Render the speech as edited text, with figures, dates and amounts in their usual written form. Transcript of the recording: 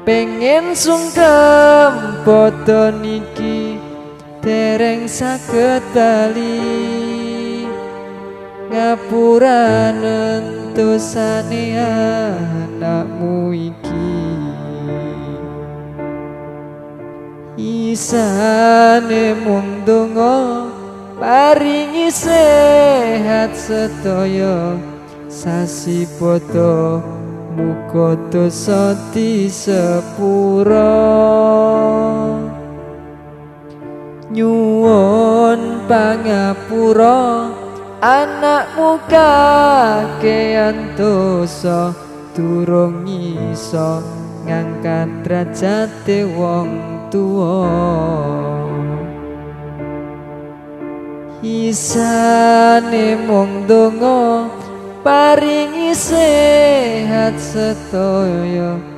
pengen sungkem padha niki dereng saged bali ngapuranen dosane anakmu iki isane mung donga paringi sehat sedaya sasi padha muga dosa disepura nyuwun pangapura anakmu kakean dosa durung iso ngangkat derajate wong tuwa isane mung donga paringi sehat sedaya